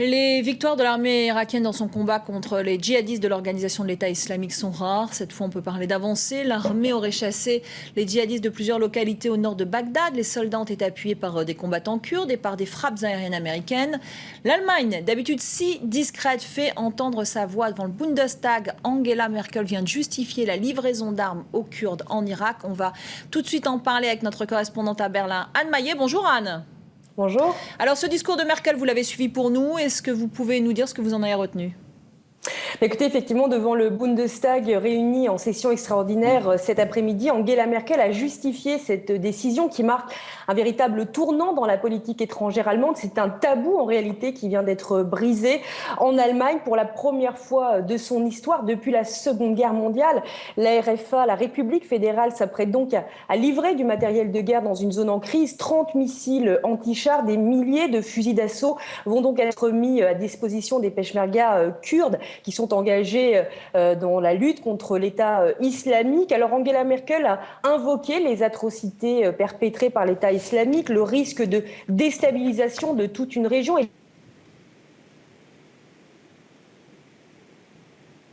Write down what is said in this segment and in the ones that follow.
Les victoires de l'armée irakienne dans son combat contre les djihadistes de l'organisation de l'État islamique sont rares. Cette fois, on peut parler d'avancée. L'armée aurait chassé les djihadistes de plusieurs localités au nord de Bagdad. Les soldats ont été appuyés par des combattants kurdes et par des frappes aériennes américaines. L'Allemagne, d'habitude si discrète, fait entendre sa voix devant le Bundestag. Angela Merkel vient de justifier la livraison d'armes aux Kurdes en Irak. On va tout de suite en parler avec notre correspondante à Berlin, Anne Maillet. Bonjour Anne. Bonjour. Alors ce discours de Merkel, vous l'avez suivi pour nous. Est-ce que vous pouvez nous dire ce que vous en avez retenu ? Écoutez, effectivement, devant le Bundestag réuni en session extraordinaire cet après-midi, Angela Merkel a justifié cette décision qui marque un véritable tournant dans la politique étrangère allemande. C'est un tabou en réalité qui vient d'être brisé en Allemagne pour la première fois de son histoire depuis la Seconde Guerre mondiale. La RFA, la République fédérale, s'apprête donc à livrer du matériel de guerre dans une zone en crise. 30 missiles anti-chars, des milliers de fusils d'assaut vont donc être mis à disposition des Peshmerga kurdes qui sont engagés dans la lutte contre l'État islamique. Alors Angela Merkel a invoqué les atrocités perpétrées par l'État islamique, le risque de déstabilisation de toute une région.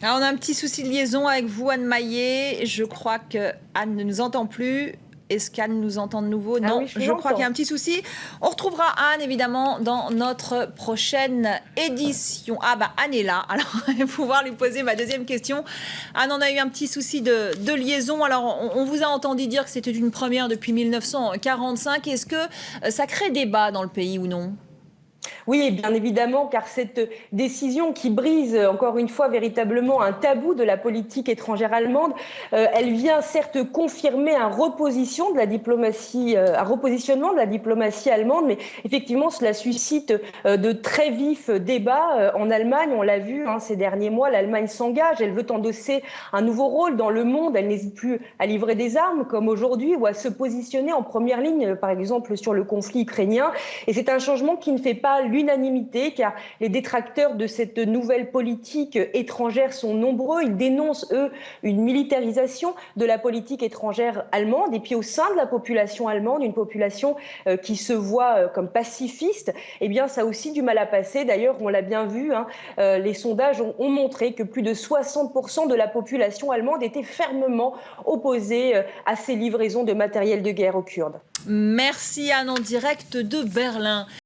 Alors on a un petit souci de liaison avec vous, Anne Maillet. Je crois que Anne ne nous entend plus. Est-ce qu'Anne nous entend de nouveau? Non, oui, je crois qu'il y a un petit souci. On retrouvera Anne, évidemment, dans notre prochaine édition. Ah bah, Anne est là, alors je vais pouvoir lui poser ma deuxième question. Anne, on a eu un petit souci de liaison. Alors, on vous a entendu dire que c'était une première depuis 1945. Est-ce que ça crée débat dans le pays ou non ? Oui, bien évidemment, car cette décision qui brise encore une fois véritablement un tabou de la politique étrangère allemande, elle vient certes confirmer un repositionnement de la diplomatie allemande, mais effectivement cela suscite de très vifs débats en Allemagne. On l'a vu ces derniers mois, l'Allemagne s'engage, elle veut endosser un nouveau rôle dans le monde, elle n'hésite plus à livrer des armes comme aujourd'hui ou à se positionner en première ligne, par exemple sur le conflit ukrainien. Et c'est un changement qui ne fait pas l'unanimité, car les détracteurs de cette nouvelle politique étrangère sont nombreux. Ils dénoncent, eux, une militarisation de la politique étrangère allemande. Et puis au sein de la population allemande, une population qui se voit comme pacifiste, eh bien ça a aussi du mal à passer. D'ailleurs, on l'a bien vu, les sondages ont montré que plus de 60% de la population allemande était fermement opposée à ces livraisons de matériel de guerre aux Kurdes. Merci Anne, en direct de Berlin.